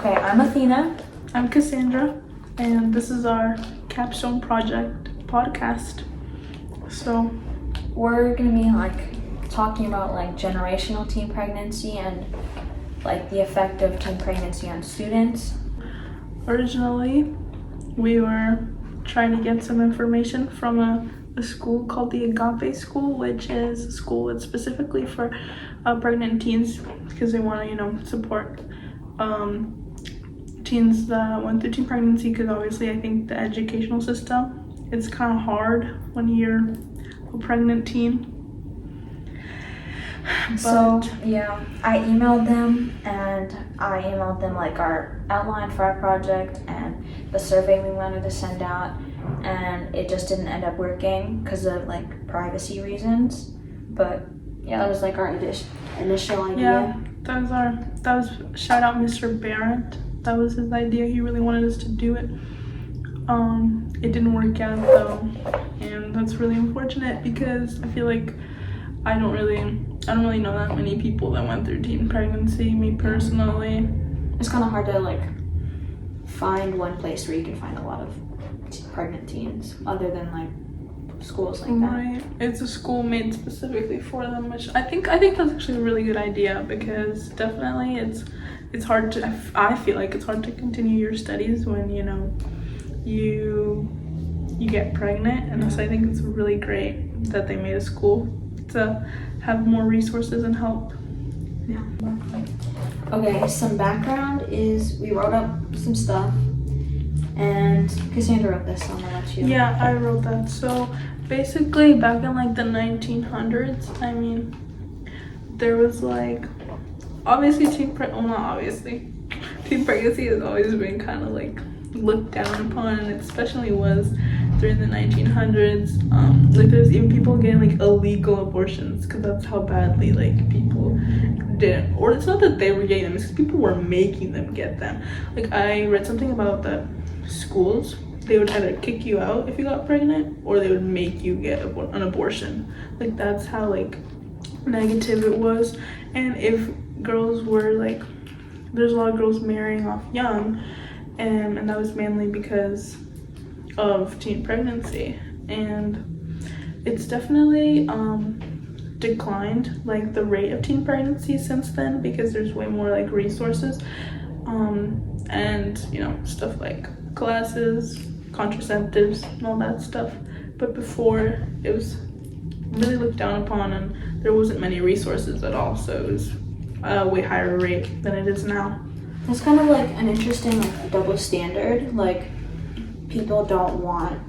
Okay, I'm Athena. I'm Cassandra, and this is our Capstone Project podcast. So, We're gonna be talking about generational teen pregnancy and the effect of teen pregnancy on students. originally, we were trying to get some information from a school called the Agape School, which is a school that's specifically for pregnant teens because they want to, support teens that went through teen pregnancy, because obviously I think the educational system, it's kind of hard when you're a pregnant teen. So yeah, I emailed them our outline for our project and the survey we wanted to send out, and it just didn't end up working because of privacy reasons. But yeah, that was our initial idea. Yeah, that was shout out Mr. Barrett. That was his idea. He really wanted us to do it. It didn't work out though, and that's really unfortunate because I feel like I don't really know that many people that went through teen pregnancy, me personally. It's kind of hard to find one place where you can find a lot of pregnant teens other than schools like that. Right. It's a school made specifically for them, which I think that's actually a really good idea, because definitely it's hard to, I feel like it's hard to continue your studies when you get pregnant, and so I think it's really great that they made a school to have more resources and help. Yeah. Okay, some background is we wrote up some stuff, and Cassandra wrote this, so I'm gonna let you. Yeah, I wrote that. So basically back in the 1900s, there was obviously teen pregnancy has always been kind of looked down upon, and it especially was during the 1900s. There's even people getting illegal abortions because that's how badly people didn't, or it's not that they were getting them, it's because people were making them get them. I read something about the schools, they would either kick you out if you got pregnant, or they would make you get an abortion. That's how negative it was. And if girls were there's a lot of girls marrying off young, and that was mainly because of teen pregnancy, and it's definitely declined the rate of teen pregnancy since then, because there's way more resources and stuff like classes, contraceptives, and all that stuff. But before, it was really looked down upon, and there wasn't many resources at all, so it was a way higher rate than it is now. It's kind of an interesting double standard. People don't want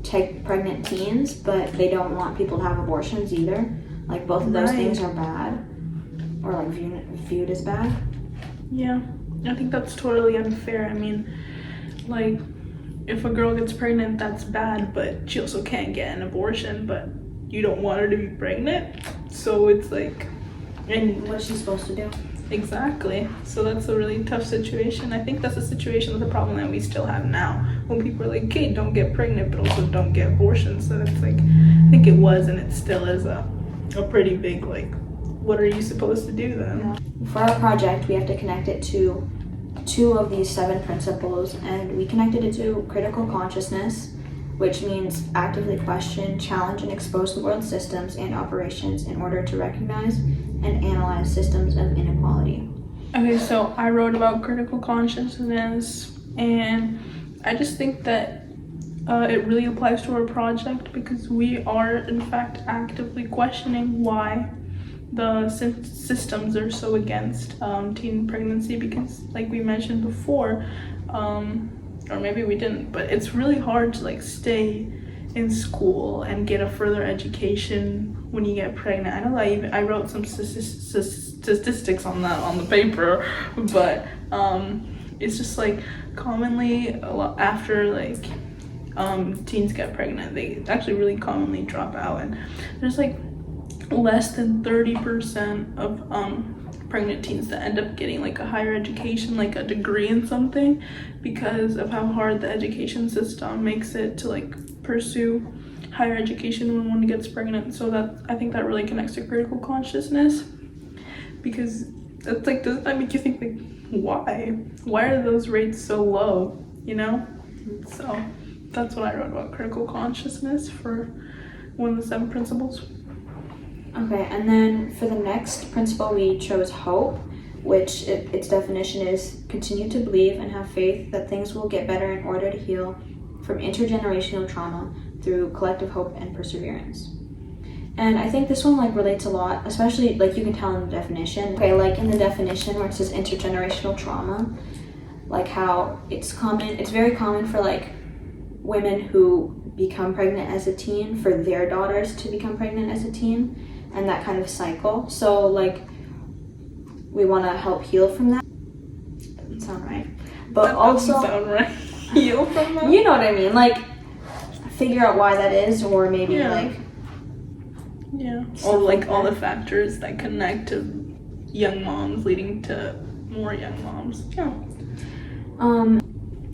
pregnant teens, but they don't want people to have abortions either. Both of those things are bad, or viewed as bad. Yeah, I think that's totally unfair. If a girl gets pregnant, that's bad, but she also can't get an abortion, but you don't want her to be pregnant, so it's and what's she supposed to do? Exactly. So that's a really tough situation. I think that's a situation, that's a problem that we still have now, when people are okay, don't get pregnant, but also don't get abortions. So it's I think it was, and it still is a pretty big what are you supposed to do then? Yeah. For our project, we have to connect it to 2 of these 7 principles, and we connected it to critical consciousness, which means actively question, challenge, and expose the world's systems and operations in order to recognize and analyze systems of inequality. Okay, so I wrote about critical consciousness, and I just think that it really applies to our project, because we are in fact actively questioning why the systems are so against teen pregnancy, because we mentioned before, or maybe we didn't, but it's really hard to stay in school and get a further education when you get pregnant. I know that I wrote some statistics on that on the paper, but it's just commonly a lot after teens get pregnant, they actually really commonly drop out, and there's less than 30% of pregnant teens that end up getting a higher education, a degree in something, because of how hard the education system makes it to pursue higher education when one gets pregnant. So I think that really connects to critical consciousness, because it's like, doesn't that make you think, like, why are those rates so low, you know? So that's what I wrote about critical consciousness for one of the 7 principles. Okay, and then for the next principle, we chose hope, which its definition is continue to believe and have faith that things will get better in order to heal from intergenerational trauma through collective hope and perseverance. And I think this one like relates a lot, especially like you can tell in the definition. Okay, like in the definition where it says intergenerational trauma, like how it's very common for like women who become pregnant as a teen for their daughters to become pregnant as a teen, and that kind of cycle. So like we want to help heal from that. Doesn't sound right, but That also doesn't sound right. Heal from that. you know what I mean, like figure out why that is, or maybe Yeah. like Or like like all that. the factors that connect to young moms leading to more young moms.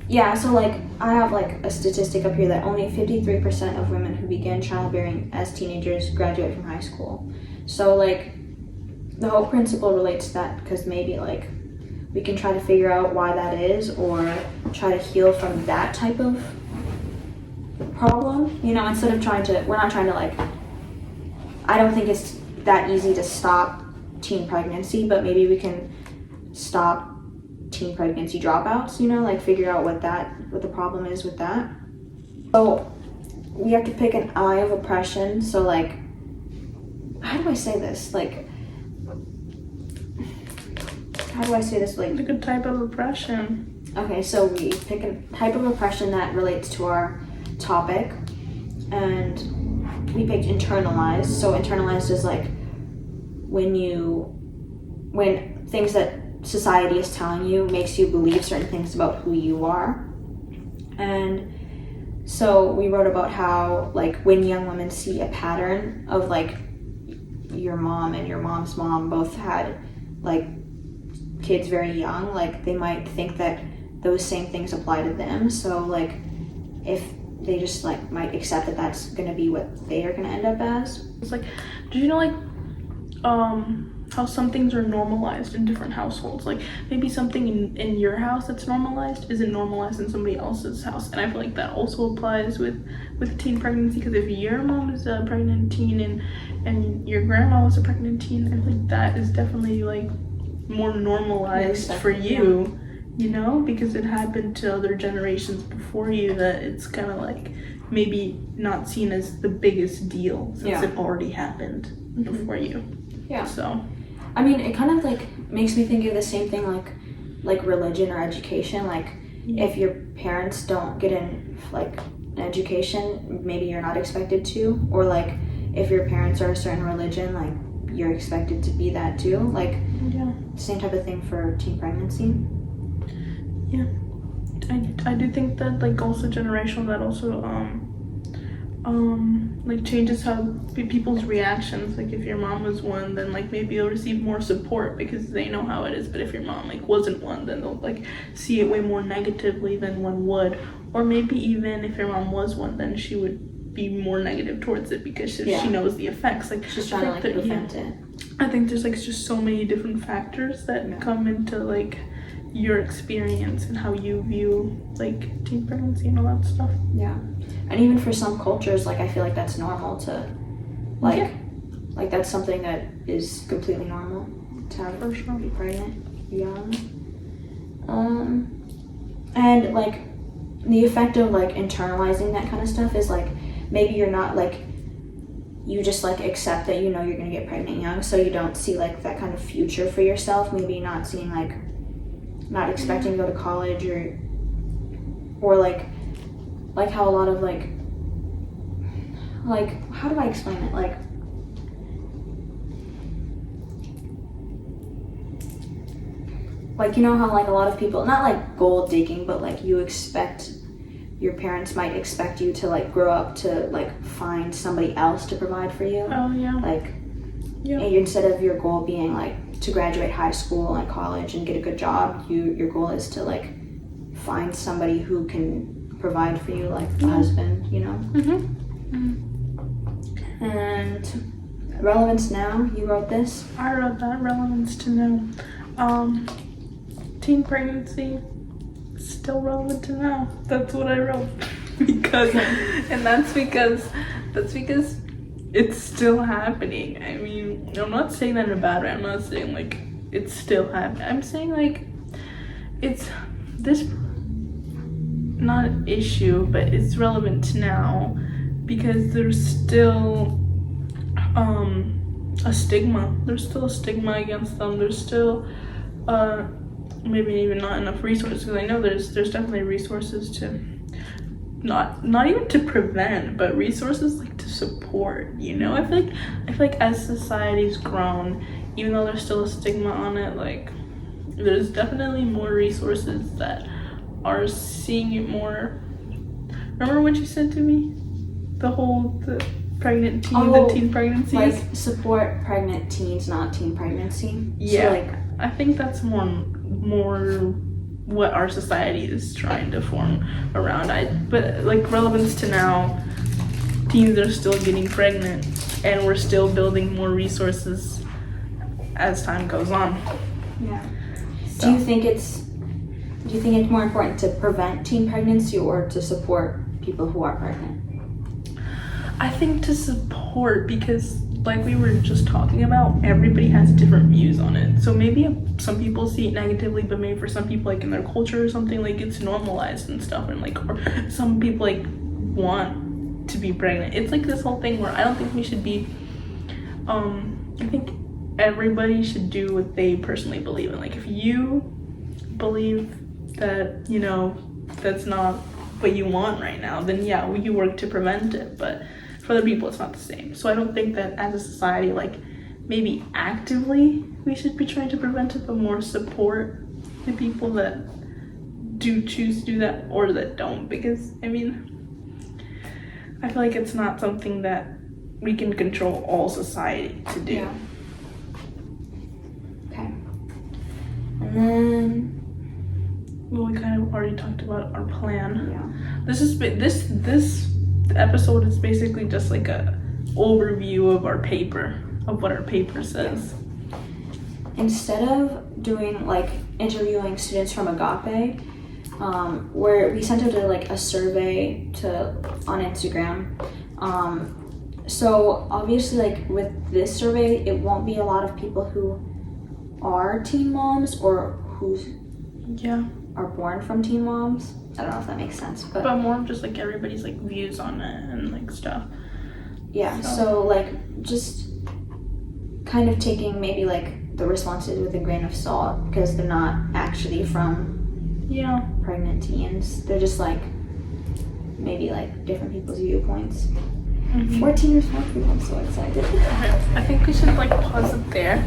Yeah, so like I have like a statistic up here that only 53% of women who begin childbearing as teenagers graduate from high school. So like the whole principle relates to that, because maybe like we can try to figure out why that is, or try to heal from that type of problem, you know, instead of we're not trying to like, I don't think it's that easy to stop teen pregnancy, but maybe we can stop teen pregnancy dropouts, you know, like figure out what the problem is with that. So we have to pick an eye of oppression. So like, how do I say this? Like, how do I say this? Like, Like a type of oppression. okay, so we pick a type of oppression that relates to our topic, and we picked internalized. So internalized is like when things that society is telling you makes you believe certain things about who you are. And so we wrote about how like when young women see a pattern of like your mom and your mom's mom both had like kids very young, like they might think that those same things apply to them. So like if they just like might accept that that's gonna be what they are gonna end up as. It's like, do you know like how some things are normalized in different households? Like maybe something in your house that's normalized isn't normalized in somebody else's house. And I feel like that also applies with teen pregnancy, because if your mom is a pregnant teen and your grandma was a pregnant teen, I feel like that is definitely like more normalized for you, you know, because it happened to other generations before you, that it's kind of like maybe not seen as the biggest deal since it already happened before you. Yeah. So I mean, it kind of like makes me think of the same thing like religion or education. Like if your parents don't get in like an education, maybe you're not expected to, or like if your parents are a certain religion, like you're expected to be that too. Like same type of thing for teen pregnancy. Yeah, I do think that like also generational, that also like changes how people's reactions. Like if your mom was one, then like maybe you'll receive more support because they know how it is. But if your mom like wasn't one, then they'll like see it way more negatively than one would. Or maybe even if your mom was one, then she would be more negative towards it because she knows the effects. Like she's trying to like prevent it. I think there's like just so many different factors that come into like your experience and how you view like teen pregnancy and all that stuff. Yeah. And even for some cultures, like I feel like that's normal to like like that's something that is completely normal to have for sure. Be pregnant young. And like the effect of like internalizing that kind of stuff is like maybe you're not like, you just like accept that you know you're gonna get pregnant young, so you don't see like that kind of future for yourself. Maybe not seeing like, not expecting to go to college, or like how a lot of like how do I explain it? Like you know how like a lot of people, not like gold digging, but like your parents might expect you to like grow up to like find somebody else to provide for you. Oh yeah. Like instead of your goal being like to graduate high school and college and get a good job, your goal is to like find somebody who can provide for you, like a husband, you know. And relevance now, you wrote this. I wrote that, relevance to know. Teen pregnancy is still relevant to now. That's what I wrote. That's because it's still happening. I mean, I'm not saying that in a bad way. I'm not saying like it's still happening. I'm saying like it's this not an issue, but it's relevant to now because there's still a stigma. There's still a stigma against them. There's still maybe even not enough resources, because I know there's definitely resources to not even to prevent, but resources like to support, you know. I feel like as society's grown, even though there's still a stigma on it, like there's definitely more resources that are seeing it more. Remember what you said to me? The pregnant teen, the teen pregnancies? Like support pregnant teens, not teen pregnancy. Yeah. So, like, I think that's more what our society is trying to form around. But like relevance to now, teens are still getting pregnant and we're still building more resources as time goes on. yeah. So. Do you think it's more important to prevent teen pregnancy or to support people who are pregnant? I think to support, because like we were just talking about, everybody has different views on it. So maybe some people see it negatively, but maybe for some people, like in their culture or something, like it's normalized and stuff, and like, or some people like want to be pregnant. It's like this whole thing where I don't think we should be, I think everybody should do what they personally believe in. Like if you believe that, you know, that's not what you want right now, then yeah, you work to prevent it, but for other people it's not the same. So I don't think that as a society, like maybe actively we should be trying to prevent it, but more support the people that do choose to do that or that don't, because I mean I feel like it's not something that we can control all society to do. Yeah. Okay. And then Well, we kind of already talked about our plan. yeah. This episode is basically just like a overview of our paper, of what our paper says. Instead of doing like interviewing students from Agape, where we sent out a survey on Instagram. So obviously, like with this survey, it won't be a lot of people who are teen moms or who are born from teen moms. I don't know if that makes sense, but more of just like everybody's like views on it and like stuff. Yeah. So like just kind of taking maybe like the responses with a grain of salt, because they're not actually from pregnant teens. They're just like maybe like different people's viewpoints. 14 responses. I'm so excited. Okay. I think we should like pause it there.